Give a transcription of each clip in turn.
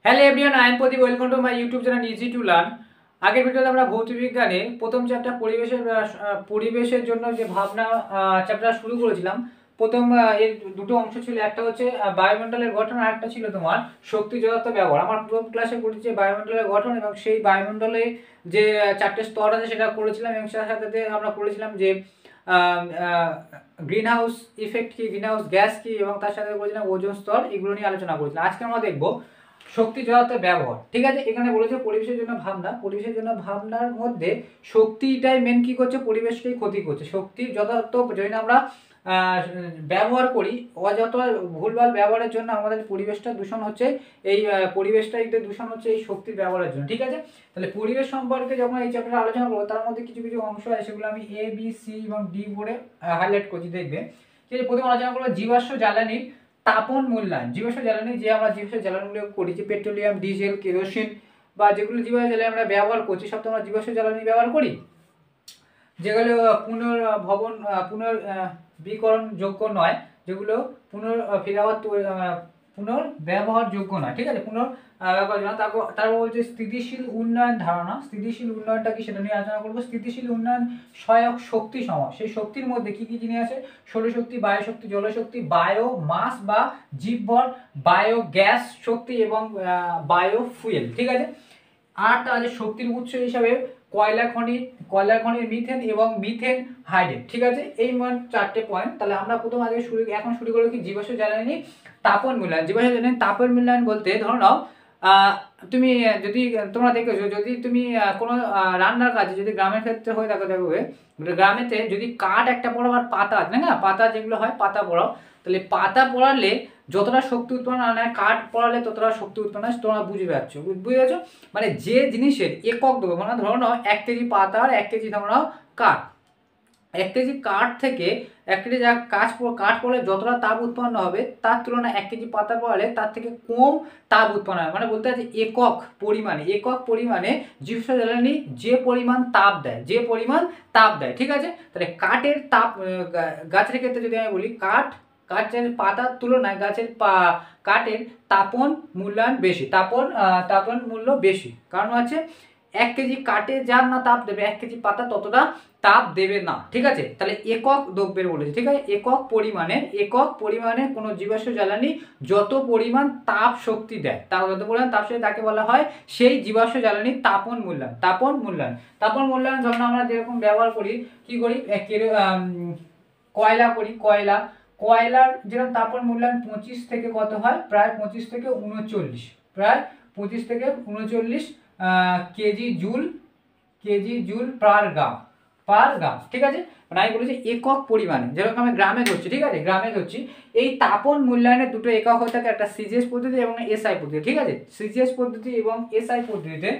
Hello everyone, I am Pradeep. Welcome to my YouTube channel easy to learn. আগের ভিডিওতে আমরা ভৌতবিজ্ঞানে প্রথম চ্যাপ্টার পরিবেশের জন্য যে ভাবনা চ্যাপ্টার শুরু করেছিলাম। প্রথম এর দুটো অংশ ছিল, একটা হচ্ছে বায়ুমণ্ডলের গঠন আর একটা ছিল তোমার শক্তি যথার্থ ব্যবহার। আমরা প্রথম ক্লাসে করেছি বায়ুমণ্ডলের গঠন এবং সেই বায়ুমণ্ডলে যে চারটে স্তর আছে সেটা করেছিলাম, এবং সাথে সাথে আমরা করেছিলাম যে গ্রিন হাউস ইফেক্ট কি, গ্রিন হাউস গ্যাস কি, এবং তার সাথে করেছিলাম ওজোন স্তর। এগুলো নিয়ে আলোচনা করেছিলাম। আজকে আমরা দেখবো শক্তি যথার্থ ব্যবহার। ঠিক আছে, এখানে বলেছে পরিবেশের জন্য ভাবনা। পরিবেশের জন্য ভাবনার মধ্যে শক্তিটাই মেন কি করছে, পরিবেশকেই ক্ষতি করছে। শক্তির যথার্থ যদি আমরা ব্যবহার করি, অযথা ভুলভাল ব্যবহারের জন্য আমাদের পরিবেশটা দূষণ হচ্ছে। এই পরিবেশটা দূষণ হচ্ছে এই শক্তির ব্যবহারের জন্য। ঠিক আছে, তাহলে পরিবেশ সম্পর্কে যখন এই চ্যাপ্টারে আলোচনা করবো, তার মধ্যে কিছু কিছু অংশ আছে, সেগুলো আমি এ বি সি এবং ডি করে হাইলাইট করছি, দেখবে। ঠিক আছে, প্রথমে আলোচনা করবো জীবাশ্ম জ্বালানির তাপন মূল্যায়ন। জীবাশ্ম জ্বালানি যে আমরা জীবাশ্ম জ্বালানিগুলো করি, যে পেট্রোলিয়াম, ডিজেল, কেরোসিন বা যেগুলো জীবাশ্ম জ্বালানি আমরা ব্যবহার করছি, সব তো আমরা জীবাশ্ম জ্বালানি ব্যবহার করি, যেগুলো পুনর্ব্যবহারযোগ্য নয়, যেগুলো পুনর্ব্যবহারযোগ্য নয়। ঠিক আছে, পুনর্ব্যবহারযোগ্য। তারপর বলছে স্থিতিশীল উন্নয়ন ধারণা। স্থিতিশীল উন্নয়নটা কি সেটা নিয়ে আলোচনা করবো। স্থিতিশীল উন্নয়ন সহায়ক শক্তি সমূহ। সেই শক্তির মধ্যে কি কি জিনিস আছে? সৌরশক্তি, বায়ুশক্তি, জলশক্তি, বায়ো মাস বা জীবভর, বায়ো গ্যাস শক্তি এবং বায়ো ফুয়েল। ঠিক আছে, আরটা আছে শক্তির উৎস হিসাবে কয়লার খনির মিথেন এবং মিথেন হাইড্রেট। ঠিক আছে, এই মান চারটে পয়েন্ট। তাহলে আমরা প্রথম এখন শুরু করবো কি জীবাশ্ম জ্বালানি তাপন মূল্যায়ন। জীবাশ্ম জ্বালানি তাপন মূল্যায়ন বলতে, ধরো নাও তুমি যদি তোমরা দেখেছো, যদি তুমি কোনো রান্নার কাজে যদি গ্রামের ক্ষেত্রে হয়ে থাকো, দেখবে গ্রামেতে যদি কাঠ একটা পোড়াও আর পাতা আছে না, পাতা যেগুলো হয় পাতা পোড়াও, তাহলে পাতা পোড়ালে যতটা শক্তি উৎপন্ন হয়, কাঠ পোড়ালে ততটা শক্তি উৎপন্ন হয়। তোমরা বুঝতে পারছো? মানে যে জিনিসের একক দেবো, মানে ধরো নাও 1 কেজি পাতা আর 1 কেজি ধরো নাও কাঠ। 1 কেজি কাঠ থেকে 1 কেজি কাঠ পড়লে যতটা তাপ উৎপন্ন হবে, তার তুলনায় 1 কেজি পাতা পড়ালে তার থেকে কম তাপ উৎপন্ন হয়। মানে বলতে আছে একক পরিমাণে জীবাশ্ম জ্বালানি যে পরিমাণ তাপ দেয়। ঠিক আছে, তাহলে কাঠের তাপ, গাছের ক্ষেত্রে যদি আমি বলি, গাছের পাতার তুলনায় কাঠের তাপন মূল্যায়ন বেশি, তাপন মূল্য বেশি। কারণ হচ্ছে 1 কেজি কাঠে যার না তাপ দেবে, 1 কেজি পাতা ততটা তাপ দেবে না। ঠিক আছে, তাহলে একক দ্রব্যের বলেছে। ঠিক আছে, একক পরিমাণে কোনো জীবাশ্ম জ্বালানি যত পরিমাণ তাপ শক্তি দেয়, যত পরিমাণ তাপ শক্তি, তাকে বলা হয় সেই জীবাশ্ম জ্বালানির তাপন মূল্যায়ন। যখন আমরা যেরকম ব্যবহার করি, কি করি, কয়লার যেরকম তাপন মূল্যায়ন 25 থেকে কত হয়, প্রায় 25 থেকে 39 কেজি জুল পার গ্রাম। ঠিক আছে, মানে আমি বলেছি একক পরিমাণে, যেরকম আমি গ্রামে ধরছি। ঠিক আছে, গ্রামে ধরছি। এই তাপন মূল্যায়নের দুটো একক হয়ে থাকে, একটা সিজিএস পদ্ধতি এবং এসআই পদ্ধতি। ঠিক আছে, সিজিএস পদ্ধতি এবং এসআই পদ্ধতিতে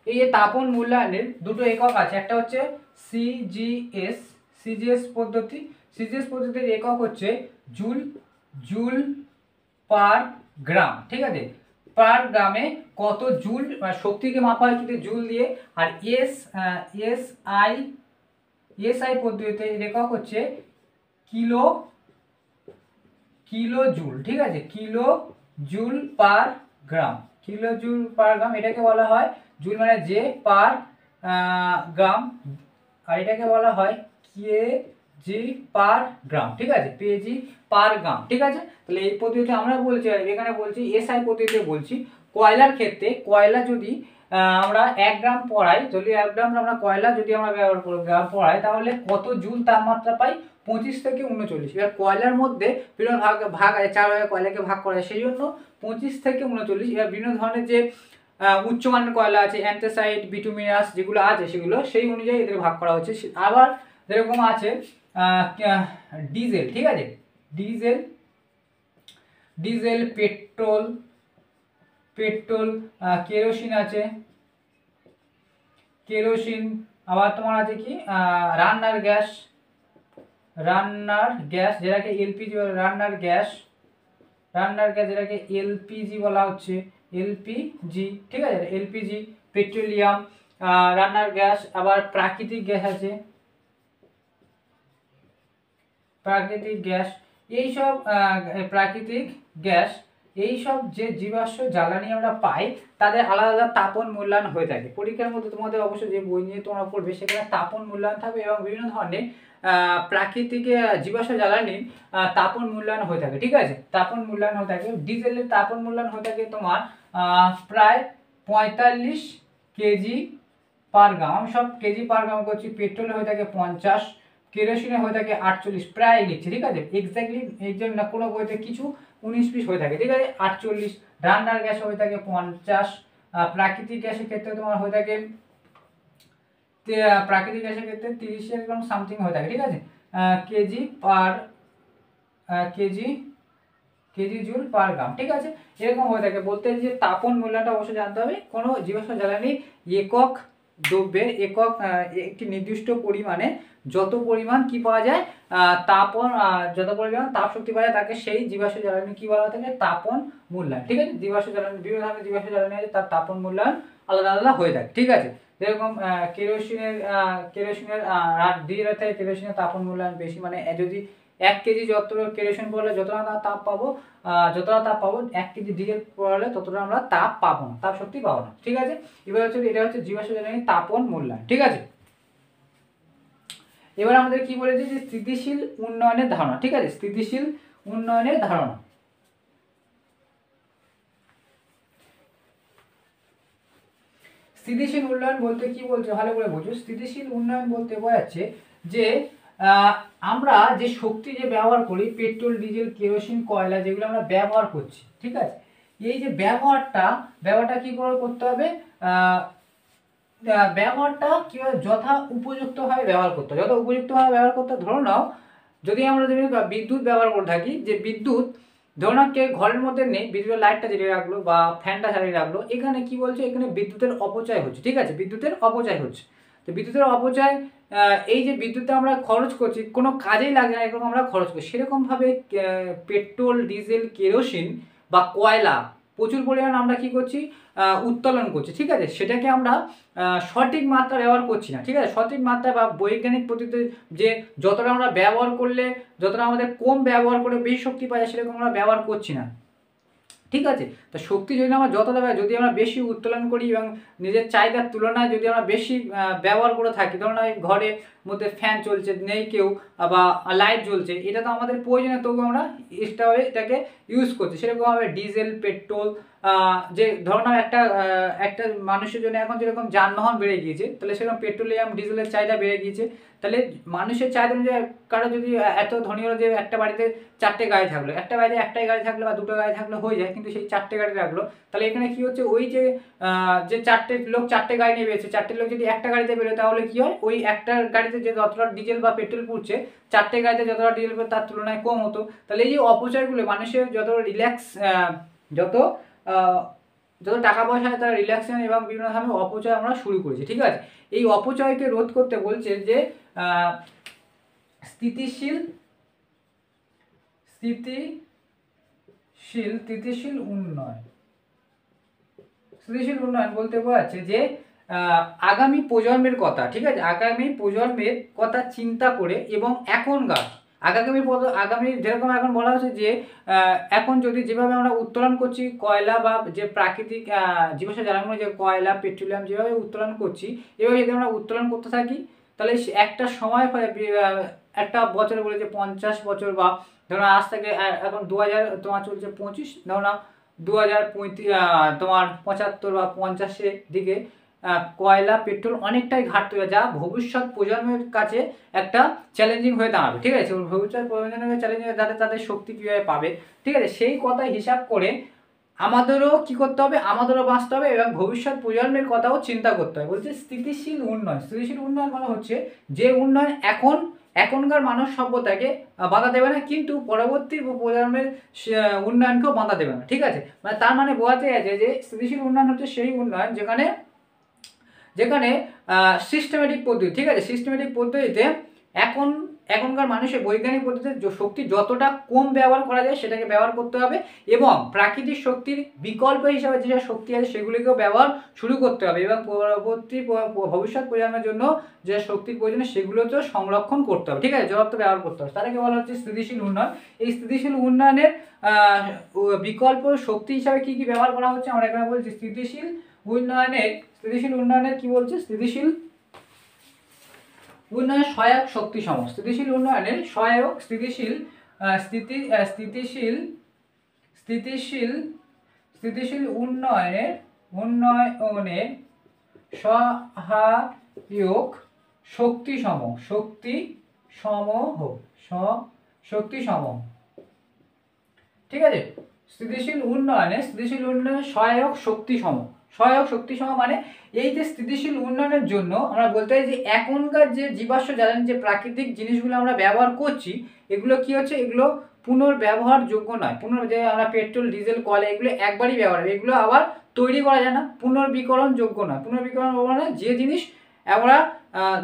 এই তাপন মূল্যায়নের দুটো একক আছে, একটা হচ্ছে সিজিএস পদ্ধতির একক হচ্ছে জুল পার গ্রাম। ঠিক আছে, পার গ্রামে কত জুল, শক্তিকে মাপা হয় কিন্তু জুল দিয়ে। আর এসআই পদ্ধতিতে একক হচ্ছে কিলো জুল। ঠিক আছে, কিলো জুল পার গ্রাম। এটাকে বলা হয় জুল মানে যে পার গ্রাম, আর এটাকে বলা হয় কেজি পার গ্রাম। ঠিক আছে, কেজি পার গ্রাম। ঠিক আছে, তাহলে এই পদ্ধতিতে আমরা বলছি, এখানে বলছি এসআই পদ্ধতিতে বলছি। কয়লার ক্ষেত্রে কয়লা যদি আমরা 1 গ্রাম পড়াই, যদি 1 গ্রাম আমরা কয়লা যদি আমরা ব্যবহার করি, গ্রাম পড়াই, তাহলে কত জুল তাপমাত্রা পাই? 25 থেকে 39। এবার কয়লার মধ্যে বিভিন্ন ভাগ আছে, 4 ভাগে কয়লাকে ভাগ করা হয়, সেই জন্য 25 থেকে 39। এবার বিভিন্ন ধরনের যে উচ্চমানের কয়লা আছে, অ্যান্থ্রাসাইট, বিটুমিনাস যেগুলো আছে, সেগুলো সেই অনুযায়ী এদের ভাগ করা হচ্ছে। আবার যেরকম আছে ডিজেল। ঠিক আছে, ডিজেল, পেট্রোল, কেরোসিন আছে, আবার তোমার আছে কি রান্নার গ্যাস যেটাকে এলপিজি, যেটাকে এলপিজি বলা হচ্ছে, এলপিজি, ঠিক আছে, এলপিজি, পেট্রোলিয়াম, রান্নার গ্যাস, আবার প্রাকৃতিক গ্যাস আছে, প্রাকৃতিক গ্যাস, এইসব প্রাকৃতিক গ্যাস, এইসব যে জীবাশ্ম জ্বালানি আমরা পাই তাদের আলাদা আলাদা তাপন মূল্যায়ন হয়ে থাকে। পরীক্ষার মধ্যে তোমাদের অবশ্যই যে বই নিয়ে তোমরা পড়বে সেখানে তাপন মূল্যায়ন থাকবে এবং বিভিন্ন ধরনের প্রাকৃতিক জীবাশ্ম জ্বালানির তাপন মূল্যায়ন হয়ে থাকে, ঠিক আছে, তাপন মূল্যায়ন হয়ে থাকে। ডিজেলের তাপন মূল্যায়ন হয়ে থাকে তোমার প্রায় 45 কেজি পার গ্রাম, আমি সব কেজি পার গ্রাম করছি। পেট্রোলে হয়ে থাকে 50, কেরোসিনে হয়ে থাকে 48, প্রায় লিখছে, ঠিক আছে, এক্সাক্ট না, কোনো বইতে কিছু 19-20 হয়ে থাকে, ঠিক আছে, 48। রান্নার গ্যাস হয়ে থাকে 50, প্রাকৃতিক গ্যাসের ক্ষেত্রে তোমার হয়ে থাকে প্রাকৃতিক গ্যাসের ক্ষেত্রে 30 এরকম সামথিং হয়ে থাকে, ঠিক আছে, কেজি পার কেজি কেজি জুল পার গ্রাম, ঠিক আছে, এরকম হয়ে থাকে। বলতে যে তাপন মূল্যটা অবশ্যই জানতে হবে। কোনো জীবাশ্ম জ্বালানির একক দ্রব্যের একক একটি নির্দিষ্ট পরিমাণে যত পরিমাণ কি পাওয়া যায় তাপন, যত পরিমাণ তাপ শক্তি পাওয়া যায় তাকে সেই জীবাশ্ম জ্বালানি কি বলা থাকে, তাপন মূল্যায়ন, ঠিক আছে। জীবাশ্ম জ্বালানি, বিভিন্ন ধরনের জীবাশ্ম জ্বালানি আছে, তার তাপন মূল্যায়ন আলাদা আলাদা হয়ে থাকে, ঠিক আছে। যেরকম কেরোসিনের ডিজেলের থেকে কেরোসিনের তাপন মূল্যায়ন বেশি, মানে যদি 1 কেজি যত কেরোসিন পড়লে যতটা তাপ পাবো, 1 কেজি ডিজেল পড়লে ততটা আমরা তাপ পাবো না, তাপ শক্তি পাবো না, ঠিক আছে। এবার হচ্ছে এটা হচ্ছে জীবাশ্ম জ্বালানির তাপন মূল্যায়ন, ঠিক আছে। এবার আমাদের কি বলেছে যে স্থিতিশীল উন্নয়নের ধারণা, ঠিক আছে, স্থিতিশীল উন্নয়নের ধারণা। স্থিতিশীল উন্নয়ন বলতে কি বলছে ভালো করে বুঝো। স্থিতিশীল উন্নয়ন বলতে বোঝাচ্ছে যে আমরা যে শক্তি যে ব্যবহার করি, পেট্রোল, ডিজেল, কেরোসিন, কয়লা, যেগুলো আমরা ব্যবহার করছি, ঠিক আছে, এই যে ব্যবহারটা কি করে করতে হবে, ব্যবহারটা কিভাবে যথা উপযুক্তভাবে ব্যবহার করতে হবে। যথা উপযুক্তভাবে ব্যবহার করতে, ধরো নাও যদি আমরা বিদ্যুৎ ব্যবহার করে থাকি, যে বিদ্যুৎ ধরো না কে ঘরের মধ্যে নেই, বিদ্যুতের লাইটটা জ্বালিয়ে রাখলো বা ফ্যানটা চালিয়ে রাখলো, এখানে কি বলছে, এখানে বিদ্যুতের অপচয় হচ্ছে, ঠিক আছে, বিদ্যুতের অপচয় হচ্ছে। তো বিদ্যুতের অপচয়, এই যে বিদ্যুৎটা আমরা খরচ করছি কোনো কাজেই লাগে না, এরকম আমরা খরচ করছি, সেরকমভাবে পেট্রোল, ডিজেল, কেরোসিন বা কয়লা প্রচুর পরিমাণ আমরা কি করছি, উত্তোলন করছি, ঠিক আছে, সেটাকে আমরা সঠিক মাত্রা ব্যবহার করছি না, ঠিক আছে, সঠিক মাত্রা বা বৈজ্ঞানিক পদ্ধতিতে যে যতটা আমরা ব্যবহার করলে, যতটা আমাদের কম ব্যবহার করে বেশি শক্তি পাই সেরকম আমরা ব্যবহার করছি না, ঠিক আছে। তো শক্তি যদি আমরা যতটা যদি আমরা বেশি উত্তোলন করি এবং নিজের চাহিদার তুলনায় যদি আমরা বেশি ব্যবহার করে থাকি, ধরুন ঘরে মধ্যে ফ্যান চলছে, নেই কেউ বা লাইট জ্বলছে, এটা তো আমাদের প্রয়োজনে, তবু আমরা এক্সট্রাভাবে এটাকে ইউজ করছি। সেরকমভাবে ডিজেল, পেট্রোল, যে ধরুন একটা মানুষের জন্য এখন যেরকম যানবাহন বেড়ে গিয়েছে, তাহলে সেরকম পেট্রোলিয়াম, ডিজেলের চাহিদা বেড়ে গিয়েছে। তাহলে মানুষের চাহিদা অনুযায়ী কারো যদি এত ধনী হলো যে একটা বাড়িতে 4টে গাড়ি থাকলো, একটা বাড়িতে একটাই গাড়ি থাকলো বা 2টো গাড়ি থাকলে হয়ে যায়, কিন্তু সেই 4টে গাড়ি রাখলো, তাহলে এখানে কি হচ্ছে, ওই যে 4টে লোক 4টে গাড়ি নিয়ে বেরোচ্ছে, 4টে লোক যদি একটা গাড়িতে বেরোয় তাহলে কি হয়, ওই একটা গাড়িতে যে যতটা ডিজেল বা পেট্রোল পুড়ছে 4টে গাড়িতে যতটা ডিজেল তার তুলনায় কম হতো। তাহলে এই যে অপচয়গুলো, মানুষের যত যত টাকা পয়সা তারা রিল্যাক্সেশন এবং বিভিন্ন ধরনের অপচয় আমরা শুরু করেছি, ঠিক আছে। এই অপচয়কে রোধ করতে বলছে যে স্থিতিশীল উন্নয়ন বলতে বোঝাচ্ছে যে আগামী প্রজন্মের কথা, ঠিক আছে, আগামী প্রজন্মের কথা চিন্তা করে এবং আগামী যেরকম এখন বলা হচ্ছে যে এখন যদি যেভাবে আমরা উত্তোলন করছি কয়লা বা যে প্রাকৃতিক জীবাশ্ম জ্বালানি, যে কয়লা, পেট্রোলিয়াম যেভাবে উত্তোলন করছি, এভাবে যদি আমরা উত্তোলন করতে থাকি, তাহলে একটা সময় একটা বছরে বলে যে 50 বছর, বা ধরো আজ থেকে এখন 2000 তোমার চলছে 25, ধরো না 2035 তোমার 75 বা 50-এর দিকে কয়লা, পেট্রোল অনেকটাই ঘাটতি হবে, যা ভবিষ্যৎ প্রজন্মের কাছে একটা চ্যালেঞ্জিং হয়ে দাঁড়াবে, ঠিক আছে। ভবিষ্যৎ প্রজন্মের চ্যালেঞ্জিং, যাতে তাদের শক্তি কীভাবে পাবে, ঠিক আছে, সেই কথা হিসাব করে আমাদেরও কি করতে হবে, আমাদেরও বাঁচতে হবে এবং ভবিষ্যৎ প্রজন্মের কথাও চিন্তা করতে হবে। বলছে স্থিতিশীল উন্নয়ন মানে হচ্ছে যে উন্নয়ন এখনকার মানব সভ্যতাকে বাধা দেবে না, কিন্তু পরবর্তী প্রজন্মের উন্নয়নকেও বাধা দেবে না, ঠিক আছে। মানে তার মানে বোঝাতে আছে যে স্থিতিশীল উন্নয়ন হচ্ছে সেই উন্নয়ন যেখানে সিস্টেমেটিক পদ্ধতি, ঠিক আছে, সিস্টেমেটিক পদ্ধতিতে এখনকার মানুষের বৈজ্ঞানিক পদ্ধতিতে শক্তি যতটা কম ব্যবহার করা যায় সেটাকে ব্যবহার করতে হবে, এবং প্রাকৃতিক শক্তির বিকল্প হিসাবে যেসব শক্তি আছে সেগুলিকেও ব্যবহার শুরু করতে হবে, এবং পরবর্তী ভবিষ্যৎ প্রজন্মের জন্য যে শক্তির প্রয়োজন সেগুলোকেও সংরক্ষণ করতে হবে, ঠিক আছে, যথার্থ ব্যবহার করতে হবে। তাদেরকে বলা হচ্ছে স্থিতিশীল উন্নয়ন। এই স্থিতিশীল উন্নয়নের বিকল্প শক্তি হিসাবে কি কি ব্যবহার করা হচ্ছে আমরা এখানে বলছি। স্থিতিশীল উন্নয়নের কি বলছে, স্থিতিশীল উন্নয়নের সহায়ক শক্তি সমূহ, স্থিতিশীল উন্নয়নের সহায়ক স্থিতিশীল উন্নয়নের সহায়ক শক্তি সমূহ, ঠিক আছে। স্থিতিশীল উন্নয়নের সহায়ক শক্তি সমূহ মানে এই যে স্থিতিশীল উন্নয়নের জন্য আমরা বলতে পারি যে এখনকার যে জীবাশ্ম জ্বালানি যে প্রাকৃতিক জিনিসগুলো আমরা ব্যবহার করছি এগুলো কি হচ্ছে, এগুলো পুনর্ব্যবহারযোগ্য নয়। যে আমরা পেট্রোল, ডিজেল, কয়লা এগুলো একবারই ব্যবহার হবে, এগুলো আবার তৈরি করা যায় না, পুনর্বীকরণযোগ্য নয়। পুনর্বীকরণ মানে যে জিনিস আমরা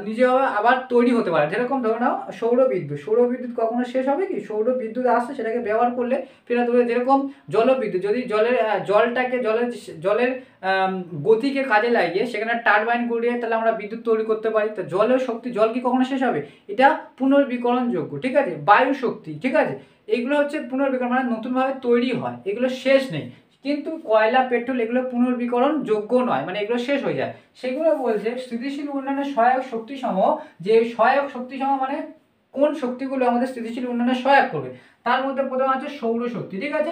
নিজেভাবে আবার তৈরি হতে পারে। যেরকম ধরে নাও সৌরবিদ্যুৎ কখনো শেষ হবে কি? সৌরবিদ্যুৎ আসছে, সেটাকে ব্যবহার করলে ফেরত হবে। যেরকম জলবিদ্যুৎ, যদি জলের গতিকে কাজে লাগিয়ে সেখানে টারবাইন গড়িয়ে তাহলে আমরা বিদ্যুৎ তৈরি করতে পারি। তো জলের শক্তি, জল কি কখনো শেষ হবে? এটা পুনর্বীকরণযোগ্য, ঠিক আছে। বায়ু শক্তি, ঠিক আছে, এইগুলো হচ্ছে পুনর্বীকরণ মানে নতুনভাবে তৈরি হয়, এগুলো শেষ নেই। কিন্তু কয়লা, পেট্রোল এগুলো পুনর্বীকরণ যোগ্য নয়, মানে এগুলো শেষ হয়ে যায়। সেগুলো বলছে স্থিতিশীল উন্নয়নের সহায়ক শক্তি সমূহ। যে সহায়ক শক্তি সমূহ মানে কোন শক্তিগুলো আমাদের স্থিতিশীল উন্নয়নে সহায়ক করবে, তার মধ্যে প্রথম আছে সৌরশক্তি, ঠিক আছে।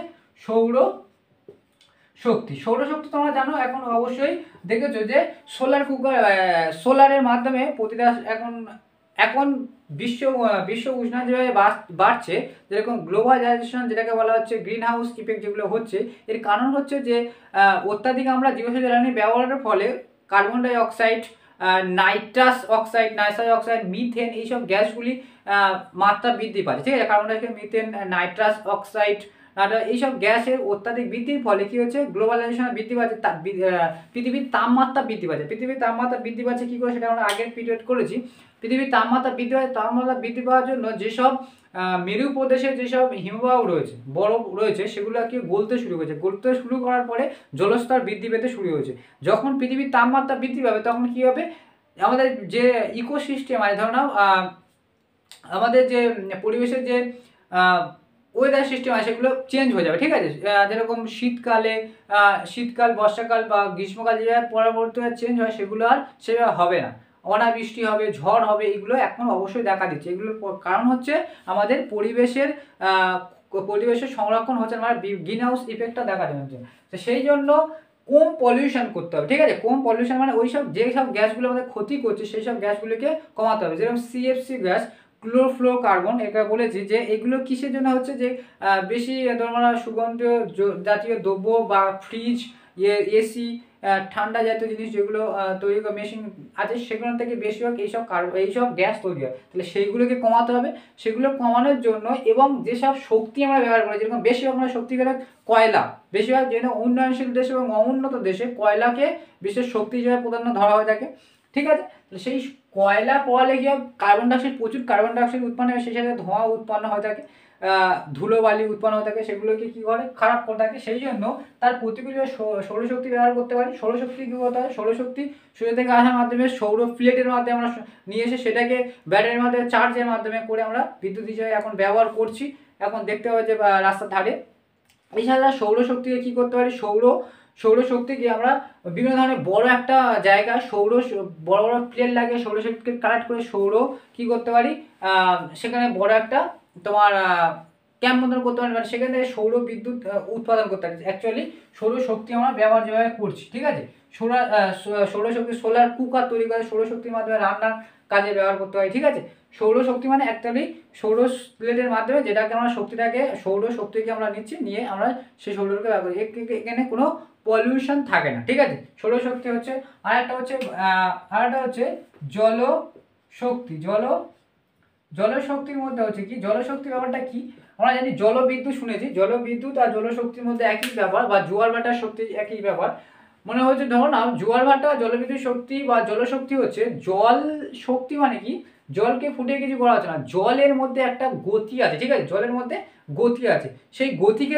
সৌরশক্তি তোমরা জানো, এখন অবশ্যই দেখেছো যে সোলারের মাধ্যমে প্রতিটা এখন বিশ্ব উষ্ণায়ন যেভাবে বাড়ছে, যেরকম গ্লোবালাইজেশন যেটাকে বলা হচ্ছে, গ্রিন হাউস ইফেক্ট যেগুলো হচ্ছে, এর কারণ হচ্ছে যে অত্যাধিক আমরা জীবাশ্ম জ্বালানি ব্যবহারের ফলে carbon die oxide, nitrous oxide, methane এইসব গ্যাসগুলি মাত্রা বৃদ্ধি পাচ্ছে, ঠিক আছে। Carbon die oxide, methane, nitrous oxide, এইসব গ্যাসের অত্যাধিক বৃদ্ধির ফলে কি হচ্ছে, গ্লোবালাইজেশন বৃদ্ধি পাচ্ছে, পৃথিবীর তাপমাত্রা বৃদ্ধি পাচ্ছে। কি করে সেটা আমরা আগের পিরিয়ড করেছি। পৃথিবীর তাপমাত্রা বৃদ্ধি পাওয়ার জন্য যেসব মেরু প্রদেশের যেসব হিমবাহ রয়েছে, বরফ রয়েছে, সেগুলো কি গলতে শুরু করার পরে জলস্তর বৃদ্ধি পেতে শুরু হয়েছে। যখন পৃথিবীর তাপমাত্রা বৃদ্ধি পাবে তখন কি হবে, আমাদের যে ইকোসিস্টেম আছে, ধরো নাও আমাদের যে পরিবেশের যে ওয়েদার সিস্টেম আছে সেগুলো চেঞ্জ হয়ে যাবে, ঠিক আছে। যেরকম শীতকাল, বর্ষাকাল বা গ্রীষ্মকাল যেভাবে পরবর্তীতে চেঞ্জ হয় সেগুলো আর সেভাবে হবে না, অনাবৃষ্টি হবে, ঝড় হবে, এগুলো এখন অবশ্যই দেখা দিচ্ছে। এগুলোর কারণ হচ্ছে আমাদের পরিবেশের সংরক্ষণ হচ্ছে, মানে গ্রিন হাউস ইফেক্টটা দেখা যাচ্ছে। তো সেই জন্য কম পলিউশন করতে হবে, ঠিক আছে। কম পলিউশন মানে যেসব গ্যাসগুলো আমাদের ক্ষতি করছে সেই সব গ্যাসগুলোকে কমাতে হবে। যেরকম সিএফসি গ্যাস, ক্লোরোফ্লোরোকার্বন, এটা বলেছি যে এগুলো কিসের জন্য হচ্ছে, যে বেশি ধরনের সুগন্ধীয় জাতীয় দ্রব্য বা ফ্রিজ, এসি, ঠান্ডা জাতীয় জিনিস যেগুলো তৈরি করে মেশিন আছে সেগুলো থেকে বেশিরভাগ এইসব গ্যাস তৈরি হয়। তাহলে সেইগুলোকে কমাতে হবে। সেগুলো কমানোর জন্য এবং যেসব শক্তি আমরা ব্যবহার করি, যেরকম বেশিরভাগ আমরা শক্তি ব্যবহার কয়লা, বেশিরভাগ যেন উন্নয়নশীল দেশ এবং অনুন্নত দেশে কয়লাকে বিশেষ শক্তি হিসেবে প্রাধান্য ধরা হয়ে থাকে, ঠিক আছে। সেই কয়লা পোয়ালে কি হয়, প্রচুর কার্বন ডাইঅক্সাইড উৎপন্ন হয়, সেই সাথে ধোঁয়া উৎপন্ন হয়ে থাকে, ধুলোবালি উৎপন্ন হয়ে থাকে, সেগুলোকে কি করে, খারাপ করে থাকে। সেই জন্য তার প্রতিকূল সৌরশক্তি ব্যবহার করতে পারি। সৌরশক্তি কি করতে হয়, সৌরশক্তি সূর্য থেকে আসার মাধ্যমে সৌর প্লেটের মাধ্যমে আমরা নিয়ে এসে সেটাকে ব্যাটারির মাধ্যমে চার্জের মাধ্যমে করে আমরা বিদ্যুৎ হিসেবে এখন ব্যবহার করছি, এখন দেখতে পাওয়া যে রাস্তার ধারে। এছাড়া সৌরশক্তিকে কি করতে পারি, সৌরশক্তিকে আমরা বিভিন্ন ধরনের বড় একটা জায়গা বড় বড় প্লেট লাগিয়ে সৌরশক্তিকে কালেক্ট করে কি করতে পারি, সেখানে বড় একটা তোমার ক্যাম্প মতন করতে পারি, মানে সেখান থেকে সৌর বিদ্যুৎ উৎপাদন করতে পারি। অ্যাকচুয়ালি সৌরশক্তি আমরা ব্যবহার যেভাবে করছি, ঠিক আছে। সৌরশক্তি, সোলার কুকার তৈরি করে সৌরশক্তির মাধ্যমে রান্নার কাজে ব্যবহার করতে হয়, ঠিক আছে। সৌরশক্তি মানে অ্যাকচুয়ালি সৌর প্লেটের মাধ্যমে যেটাকে আমরা সৌরশক্তিকে আমরা নিয়ে আমরা সেই সৌরকে ব্যবহার করি। এখানে কোনো পলিউশন থাকে না, ঠিক আছে। সৌরশক্তি হচ্ছে। আরেকটা হচ্ছে জলশক্তি। জলশক্তির মধ্যে হচ্ছে কি, জলশক্তি ব্যাপারটা কি, আমরা জানি জলবিদ্যুৎ শুনেছি, জলবিদ্যুৎ আর জলশক্তির মধ্যে একই ব্যাপার, বা জোয়ার ভাটার শক্তি একই ব্যাপার। মনে হচ্ছে ধরো না, জোয়ার ভাটা, জলবিদ্যুৎ শক্তি বা জলশক্তি হচ্ছে জল শক্তি, মানে কি, জলকে ফুটিয়ে কিছু করা হচ্ছে না, জলের মধ্যে একটা গতি আছে, ঠিক আছে, জলের মধ্যে গতি আছে, সেই গতিকে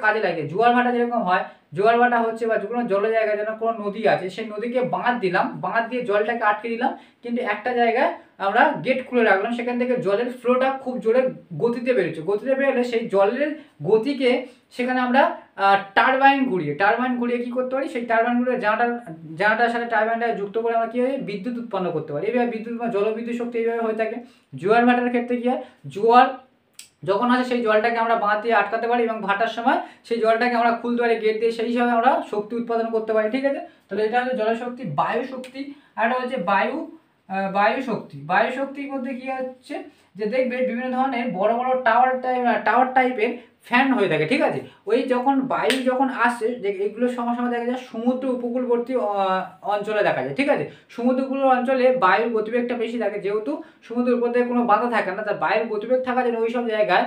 কাজে লাগে। জোয়ার ভাটা যেরকম হয়, জোয়ার ভাটা হচ্ছে বা কোনো জলের জায়গায় যেন কোনো নদী আছে, সেই নদীকে বাঁধ দিলাম, বাঁধ দিয়ে জলটাকে আটকে দিলাম, কিন্তু একটা জায়গায় আমরা গেট খুলে রাখলাম, সেখান থেকে জলের ফ্লোটা খুব জোরে গতিতে বেরোচ্ছে, গতিতে বেরোলে সেই জলের গতিকে সেখানে আমরা টারবাইন ঘুরিয়ে কি করতে পারি, সেই টারবাইন ঘুরিয়ে জানাটার সাথে টারবাইনটা যুক্ত করে আমরা কী হয় বিদ্যুৎ উৎপন্ন করতে পারি। এইভাবে বিদ্যুৎ বা জলবিদ্যুৎ শক্তি এইভাবে হয়ে থাকে। জোয়ার ভাটার ক্ষেত্রে কী হয়, জোয়ার যখন আছে সেই জলটাকে আমরা বাঁধ দিয়ে আটকাতে পারি এবং ভাটার সময় সেই জলটাকে আমরা খুলতে পারি গেট দিয়ে, সেই হিসাবে আমরা শক্তি উৎপাদন করতে পারি, ঠিক আছে। তাহলে এটা হচ্ছে জলশক্তি। বায়ু শক্তি আর এটা হচ্ছে বায়ু শক্তির মধ্যে কি হচ্ছে যে দেখবে বিভিন্ন ধরনের বড় বড় টাওয়ার টাইপের ফ্যান হয়ে থাকে, ঠিক আছে। ওই যখন বায়ু যখন আসছে, যে এগুলো সময় দেখা যায় সমুদ্র উপকূলবর্তী অঞ্চলে দেখা যায়, ঠিক আছে। সমুদ্র উপকূল অঞ্চলে বায়ুর গতিবেগটা বেশি থাকে, যেহেতু সমুদ্রের উপর থেকে কোনো বাধা থাকে না, তার বায়ুর গতিবেগ থাকার জন্য ওই সব জায়গায়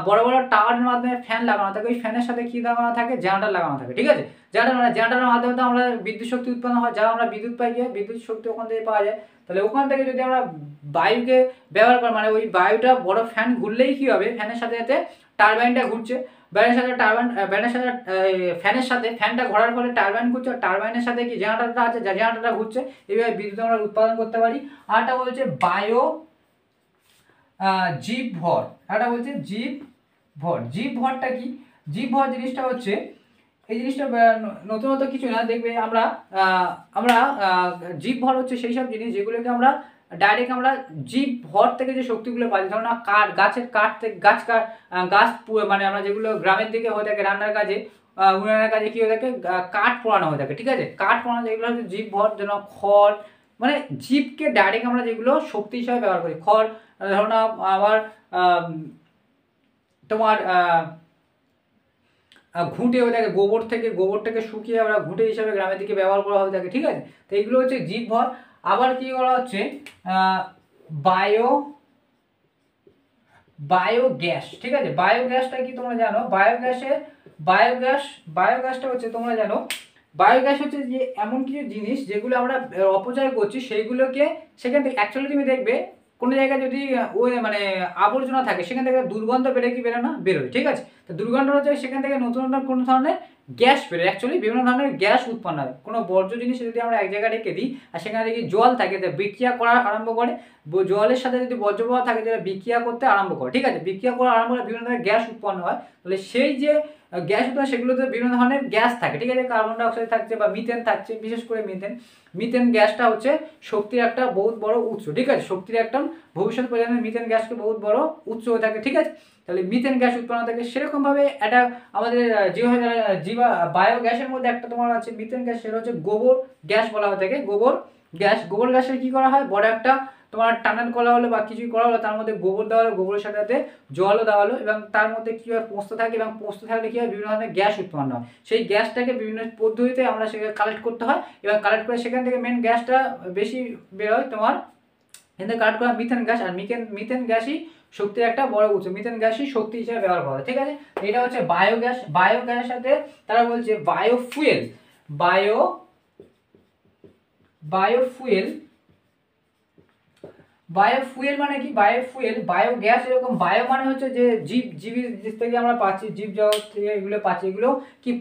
বড় বড় টাওয়ারের মাধ্যমে ফ্যান লাগানো থাকে। ওই ফ্যানের সাথে কি লাগানো থাকে, জেনারেটর লাগানো থাকে, ঠিক আছে। জেনারেটরের মাধ্যমে তো আমরা বিদ্যুৎ শক্তি উৎপন্ন হয়, যা আমরা বিদ্যুৎ পাই, গিয়ে বিদ্যুৎ শক্তি ওখান থেকে পাওয়া যায়। তাহলে ওখান থেকে যদি আমরা বায়ুকে ব্যবহার করি, মানে ওই বায়ুটা বড় ফ্যান ঘুরলেই কি হবে, ফ্যানের সাথে সাথে টারবাইনটা ঘুরছে, ফ্যানের সাথে ফ্যানটা ঘোরার ফলে টারবাইন ঘুরছে, আর টারবাইনের সাথে কি জেনারেটরটা আছে, জেনারেটরটা ঘুরছে, এইভাবে বিদ্যুৎ আমরা উৎপাদন করতে পারি। আর একটা বলছে জীবভর, একটা বলছে জীবভরটা কি, জীবভর জিনিসটা হচ্ছে, এই জিনিসটা নতুনত কিছু না, দেখবে আমরা জীবভর হচ্ছে সেই সব জিনিস যেগুলোকে আমরা ডাইরেক্ট আমরা জীব ভর থেকে যে শক্তিগুলো পাই, ধরুন গাছের কাঠ থেকে গাছ মানে আমরা যেগুলো গ্রামের দিকে হয়ে থাকে রান্নার কাজে, উনানের কাজে কি হয়ে থাকে, কাঠ পোড়ানো হয়ে থাকে, ঠিক আছে। কাঠ পোড়ানো যেগুলো হচ্ছে জীব ভর, যেন খড়, মানে জীবকে ডাইরেক্ট আমরা যেগুলো শক্তি হিসাবে ব্যবহার করি, খড়, ধরুন আবার তোমার ঘুঁটে হয়ে থাকে, গোবরটাকে শুকিয়ে আমরা ঘুঁটে হিসাবে গ্রামের দিকে ব্যবহার করা হয়ে থাকে, ঠিক আছে। তো এইগুলো হচ্ছে জীবভর। আবার কি করা হচ্ছে, বায়োগ্যাস, ঠিক আছে। বায়োগ্যাসটা কি তোমরা জানো, বায়োগ্যাসটা হচ্ছে তোমরা জানো, বায়োগ্যাস হচ্ছে যে এমন কিছু জিনিস যেগুলো আমরা অপচয় করছি, সেইগুলোকে সেখান থেকে অ্যাকচুয়ালি তুমি দেখবে কোনো জায়গায় যদি ওই মানে আবর্জনা থাকে, সেখান থেকে দুর্গন্ধ বেরো না, বেরোয়, ঠিক আছে। তো দুর্গন্ধ হচ্ছে সেখান থেকে নতুন কোনো ধরনের গ্যাস বেরোয়, অ্যাকচুয়ালি বিভিন্ন ধরনের গ্যাস উৎপন্ন হয়। কোনো বর্জ্য জিনিস যদি আমরা এক জায়গায় রেখে দিই আর সেখানে যদি জল থাকে, বিক্রিয়া করা আরম্ভ করে, জলের সাথে যদি বর্জ্য প্রবাহ থাকে, যেটা বিক্রিয়া করতে আরম্ভ করে, ঠিক আছে। বিক্রিয়া করা আরম্ভ করে বিভিন্ন ধরনের গ্যাস উৎপন্ন হয়। তাহলে সেই যে গ্যাস উৎপন্ন, সেগুলোতে বিভিন্ন ধরনের গ্যাস থাকে, ঠিক আছে। কার্বন ডাইঅক্সাইড থাকছে বা মিথেন থাকছে, বিশেষ করে মিথেন গ্যাসটা হচ্ছে শক্তির একটা বহুত বড় উৎস, ঠিক আছে। শক্তির একটা ভবিষ্যৎ প্রজন্মের মিথেন গ্যাসকে বহুত বড় উৎস হয়ে থাকে, ঠিক আছে। তাহলে মিথেন গ্যাস উৎপন্ন থাকে, সেরকমভাবে একটা আমাদের বায়োগ্যাসের মধ্যে একটা তোমার আছে মিথেন গ্যাস, সেটা হচ্ছে গোবর গ্যাস বলা হয়ে থাকে। গোবর গ্যাসের কি করা হয়, বড় একটা তোমার টানেল করা হলো বা কিছুই করা হলো, তার মধ্যে গোবর দেওয়া হলো, গোবরের সাথে সাথে জলও দেওয়া হলো, এবং তার মধ্যে কি হয়, পোস্ত থাকে, এবং পোস্ত থাকলে কি হয়, বিভিন্ন ধরনের গ্যাস উৎপন্ন হয়। সেই গ্যাসটাকে বিভিন্ন পদ্ধতিতে আমরা সেখানে কালেক্ট করতে হয়, এবং কালেক্ট করে সেখান থেকে মেন গ্যাসটা বেশি বেরোয় তোমার, এখানে কালেক্ট করা মিথেন গ্যাস। আর মিথেন গ্যাসই শক্তির একটা বড় উৎস, মিথেন গ্যাসই শক্তি হিসেবে ব্যবহার করা হয়, ঠিক আছে। এটা হচ্ছে বায়োগ্যাসের সাথে তারা বলছে বায়োফুয়েল মানে কি, বায়োগ্যাস এরকম, বায়ো মানে হচ্ছে যে জীব থেকে আমরা পাচ্ছি, জীব জগৎ থেকে এগুলো পাচ্ছি, এগুলো কি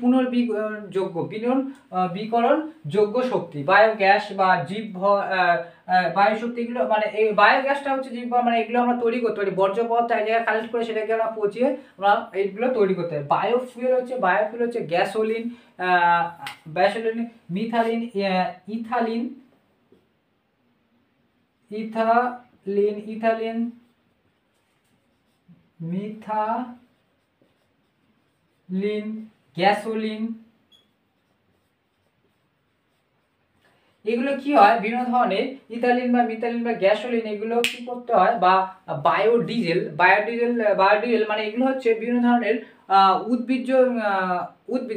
বিকরণ যোগ্য শক্তি, বায়োগ্যাস বা বায়ু শক্তি, এগুলো মানে এই বায়োগ্যাসটা হচ্ছে মানে এগুলো আমরা তৈরি করতে পারি, বর্জ্য পদার্থ এক জায়গায় কালেক্ট করে সেটাকে আমরা পচিয়ে আমরা এইগুলো তৈরি করতে পারি। বায়োফুয়েল হচ্ছে গ্যাসোলিন, মিথালিন, গ্যাসোলিন, এগুলো কি হয়, বিভিন্ন ধরনের মিথালিন বা গ্যাসোলিন, এগুলো কি করতে হয়, বা বায়োডিজেল মানে এগুলো হচ্ছে বিভিন্ন ধরনের উদ্ভিজ্জ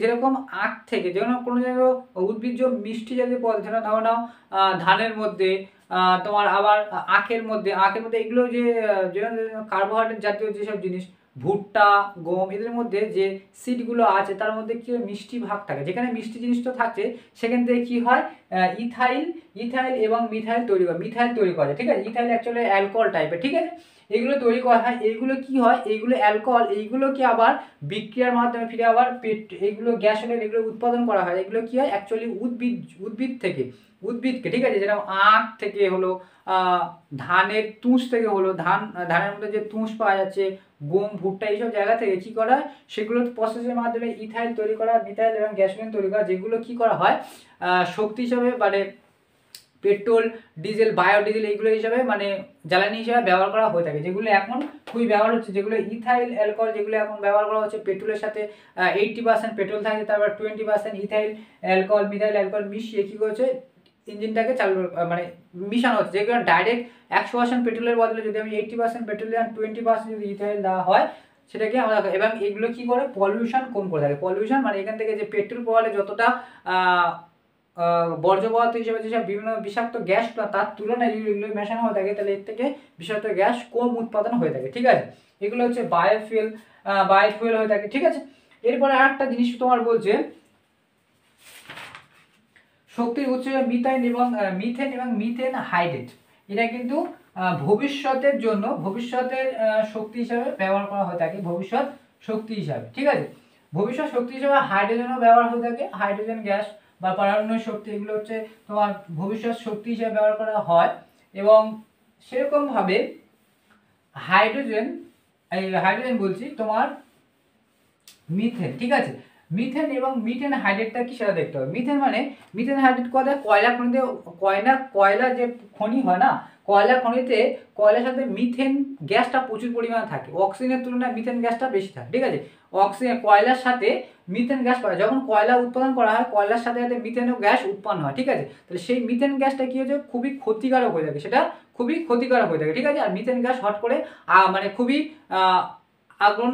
যেরকম আখ থেকে, যেমন কোনো জায়গায় উদ্ভিজ্জ মিষ্টি জাতীয় পদার্থ, ধরো নাও ধানের মধ্যে, তোমার আবার আখের মধ্যে এগুলো যে কার্বোহাইড্রেট জাতীয় যেসব জিনিস, ভুট্টা, গম এদের মধ্যে যে সিডগুলো আছে তার মধ্যে কি মিষ্টি ভাগ থাকে, যেখানে মিষ্টি জিনিসটা থাকছে সেখান থেকে কি হয় ইথাইল এবং মিথাইল তৈরি করে, মিথাইল তৈরি করা যায়। ঠিক আছে, ইথাইল অ্যাকচুয়ালি অ্যালকোহল টাইপের। ঠিক আছে, এগুলো তৈরি করা হয়। এইগুলো কি হয়, এইগুলো অ্যালকোহল, এইগুলোকে আবার বিক্রিয়ার মাধ্যমে ফিরে আবার এইগুলো গ্যাস হলে এগুলো উৎপাদন করা হয়। এগুলো কি হয় অ্যাকচুয়ালি উদ্ভিদকে, ঠিক আছে, যেরকম আখ থেকে হলো, ধানের তুষ থেকে হলো, ধানের মধ্যে যে তুষ পাওয়া যাচ্ছে, গম, ভুট্টা এইসব জায়গা থেকে কি করা হয়, সেগুলো প্রসেসের মাধ্যমে ইথাইল তৈরি করা, মিথাইল এবং গ্যাসোলিন তৈরি করা, যেগুলো কি করা হয় শক্তি হিসাবে মানে পেট্রোল, ডিজেল, বায়োডিজেল এইগুলো হিসাবে মানে জ্বালানি হিসাবে ব্যবহার করা হয়ে থাকে, যেগুলো এখন খুবই ব্যবহার হচ্ছে। যেগুলো ইথাইল অ্যালকোহল যেগুলো এখন ব্যবহার করা হচ্ছে, পেট্রোলের সাথে 80% পেট্রোল থাকে, তারপর 20% ইথাইল অ্যালকোহল, মিথাইল অ্যালকোহল মিশিয়ে কী করছে ইঞ্জিনটাকে চালু মানে মিশানো হচ্ছে। যেগুলো ডাইরেক্ট 100% পেট্রোলের বদলে যদি আমি 80% পেট্রোল আর 20% যদি ইথাইল দেওয়া হয় সেটাকে আমরা, এবং এগুলো কি করে পলিউশন কম করে থাকে। পলিউশন মানে এখান থেকে যে পেট্রোল পোয়ালে যতটা বর্জ্য পদার্থ হিসেবে যেসব বিভিন্ন বিষাক্ত গ্যাস তার তুলনায় এগুলো মেশানো হয়ে থাকে, তাহলে এর থেকে বিষাক্ত গ্যাস কম উৎপাদন হয়ে থাকে। ঠিক আছে, এগুলো হচ্ছে বায়োফুয়েল হয়ে থাকে। ঠিক আছে, এরপরে আরেকটা জিনিস তোমার বলছে শক্তির উৎস মিথেন এবং মিথেন হাইড্রেট। এটা কিন্তু ভবিষ্যতের জন্য ভবিষ্যতের শক্তি হিসাবে ব্যবহার করা হয়ে থাকে, ভবিষ্যৎ শক্তি হিসাবে। ঠিক আছে, ভবিষ্যৎ শক্তি হিসাবে হাইড্রোজেনও ব্যবহার হয়ে থাকে, হাইড্রোজেন গ্যাস বা পারমাণবিক শক্তি এগুলো হচ্ছে তোমার ভবিষ্যৎ শক্তি হিসাবে ব্যবহার করা হয়। এবং সেরকমভাবে হাইড্রোজেন বলছি তোমার মিথেন। ঠিক আছে, মিথেন এবং মিথেন হাইড্রেটটা কি সেটা দেখতে হবে। মিথেন হাইড্রেট কোথায়, কয়লা খনিতে, কয়লা যে খনি হয় না, কয়লার সাথে মিথেন গ্যাসটা প্রচুর পরিমাণে থাকে, অক্সিজেনের তুলনায় মিথেন গ্যাসটা বেশি থাকে। ঠিক আছে, কয়লার সাথে মিথেন গ্যাস পাওয়া, যখন কয়লা উৎপাদন করা হয় কয়লার সাথে সাথে মিথেন গ্যাস উৎপন্ন হয়। ঠিক আছে, তাহলে সেই মিথেন গ্যাসটা কি হচ্ছে খুবই ক্ষতিকারক হয়ে থাকে, সেটা খুবই ক্ষতিকারক হয়ে থাকে। ঠিক আছে, আর মিথেন গ্যাস হট করে মানে খুবই আগুন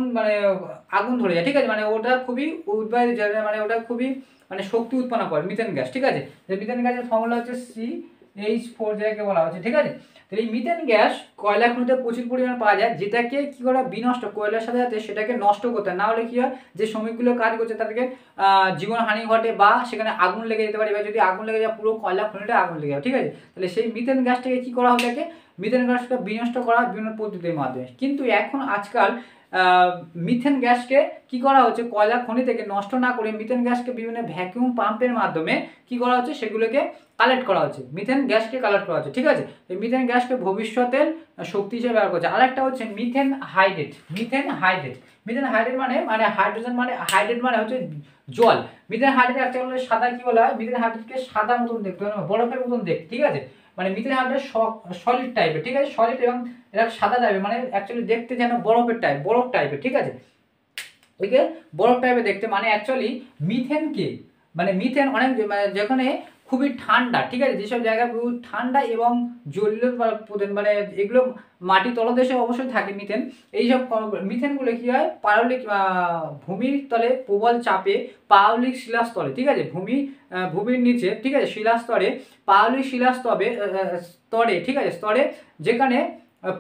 ধরে যায়। ঠিক আছে, মানে ওটা খুবই মানে ওটা খুবই মানে শক্তি উৎপন্ন করে মিথেন গ্যাস। ঠিক আছে, যে মিথেন গ্যাসের ফর্মুলা হচ্ছে CH4 যাকে বলা হচ্ছে। ঠিক আছে, তাহলে এই মিথেন গ্যাস কয়লা খনিতে প্রচুর পরিমাণে পাওয়া যায়, যেটাকে কি করা বিনষ্ট, কয়লার সাথে সাথে সেটাকে নষ্ট করতে হয়, না হলে কি হয় যে শ্রমিকগুলো কাজ করছে তাদেরকে জীবনহানি ঘটে বা সেখানে আগুন লেগে যেতে পারে, বা যদি আগুন লেগে যায় পুরো কয়লা খনিটা আগুন লেগে যাবে। ঠিক আছে, তাহলে সেই মিথেন গ্যাসটাকে কি করা হয়ে থাকে, মিথেন গ্যাসটা বিনষ্ট করা বিভিন্ন পদ্ধতির মাধ্যমে। কিন্তু এখন আজকাল মিথেন গ্যাসকে কি করা হচ্ছে, কয়লা খনি থেকে নষ্ট না করে মিথেন গ্যাসকে বিভিন্ন ভ্যাকুয়াম পাম্পের মাধ্যমে কি করা হচ্ছে, সেগুলোকে কালেক্ট করা হচ্ছে, মিথেন গ্যাসকে কালেক্ট করা হচ্ছে। ঠিক আছে, এই মিথেন গ্যাসকে ভবিষ্যতের শক্তি হিসেবে ব্যবহার করছে। আরেকটা হচ্ছে মিথেন হাইড্রেট মানে হাইড্রোজেন মানে হাইড্রেট মানে হচ্ছে জল। মিথেন হাইড্রেট অ্যাকচুয়ালি সাদা কি বলা হয়, মিথেন হাইড্রেটকে সাদা মতন দেখতে, বরফের মতন দেখতে। ঠিক আছে, মানে মিথেন হাইড্রেট সলিড টাইপের। ঠিক আছে, সলিড এবং এটা সাদা টাইপের, মানে অ্যাকচুয়ালি দেখতে যেন বরফ টাইপের। ঠিক আছে, ওইকে বরফ টাইপের দেখতে, মানে অ্যাকচুয়ালি মিথেন অনেক মানে যেখানে খুবই ঠান্ডা। ঠিক আছে, যেসব জায়গা খুব ঠান্ডা এবং জলীয় প্রধান মানে এগুলো মাটি তলদেশে অবশ্যই থাকে মিথেন। এইসব মিথেনগুলো কি হয় পাললিক ভূমির তলে প্রবল চাপে পাললিক শিলাস্তরে, ঠিক আছে, ভূমির নিচে, ঠিক আছে, শিলাস্তরে পাললিক স্তরে, ঠিক আছে, স্তরে যেখানে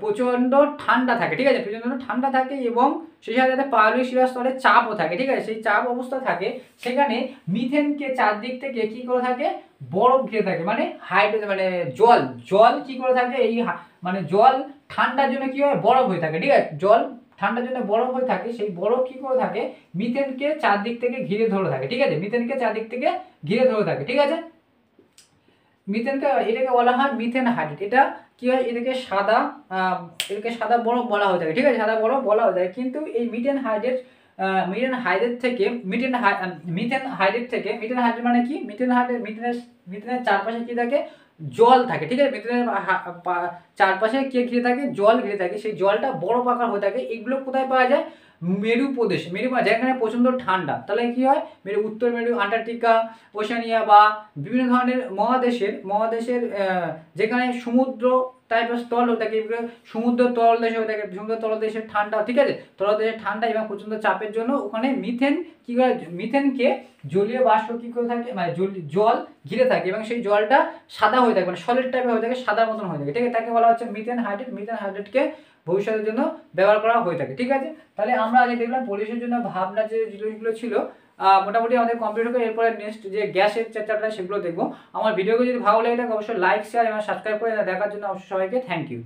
প্রচণ্ড ঠান্ডা থাকে। ঠিক আছে, প্রচণ্ড ঠান্ডা থাকে এবং সেই সাথে সাথে পাললিক শিলাস্তরে চাপও থাকে। ঠিক আছে, সেই চাপ অবস্থা থাকে, সেখানে মিথেনকে চারদিক থেকে কি করে থাকে, বরফ ঘিরে থাকে, মানে হাইড্রোজেন মানে জল কি করে থাকে, এই মানে জল ঠান্ডার জন্য কি হয় বরফ হয়ে থাকে। ঠিক আছে, জল ঠান্ডার জন্য বরফ হয়ে থাকে, সেই বরফ কি করে থাকে মিথেনকে চারদিক থেকে ঘিরে ধরে থাকে। ঠিক আছে, মিথেনকে চারদিক থেকে ঘিরে ধরে থাকে। ঠিক আছে, এটাকে বলা হয় মিথেন হাইড্রেট। এটা কি হয়, এটাকে সাদা বরফ বলা হয়ে থাকে। ঠিক আছে, সাদা বরফ বলা হয়ে থাকে। কিন্তু এই মিথেন হাইড্রেট থেকে মিথেন হাইড্রেট মানে কি, মিথেনের চারপাশে কি থাকে, জল থাকে। ঠিক আছে, মিথেনের চারপাশে কে ঘিরে থাকে, জল ঘিরে থাকে, সেই জলটা বরফ আকার হয়ে থাকে। এগুলো কোথায় পাওয়া যায়, মেরু যেখানে প্রচণ্ড ঠান্ডা, তাহলে কি হয় উত্তর মেরু, আন্টার্কটিকা, ওশেনিয়া বা বিভিন্ন ধরনের মহাদেশের যেখানে সমুদ্র টাইপের স্থল হয়ে থাকে, সমুদ্র তলদেশে হয়ে থাকে, সমুদ্র তলদেশের ঠান্ডা। ঠিক আছে, তলদেশের ঠান্ডা এবং প্রচণ্ড চাপের জন্য ওখানে মিথেনকে জলীয় বাষ্প কি করে থাকে, মানে জল ঘিরে থাকে এবং সেই জলটা সাদা হয়ে থাকে, মানে সলিড টাইপের হয়ে থাকে, সাদা মতন হয়ে থাকে। ঠিক আছে, তাকে বলা হচ্ছে মিথেন হাইড্রেটকে ভবিষ্যতের জন্য ব্যবহার করা হয়ে থাকে। ঠিক আছে, তাহলে আমরা আগে দেখলাম পরিবেশের জন্য ভাবনা যে জিনিসগুলো ছিল মোটামুটি আমাদের কমপ্লিট হবে। এরপরে নেক্সট যে গ্যাসের চ্যাপ্টারটা সেগুলো দেখবো। আমার ভিডিওকে যদি ভালো লেগে থাকে অবশ্যই লাইক শেয়ার এবং সাবস্ক্রাইব করে দেখার জন্য অবশ্যই সবাইকে থ্যাংক ইউ।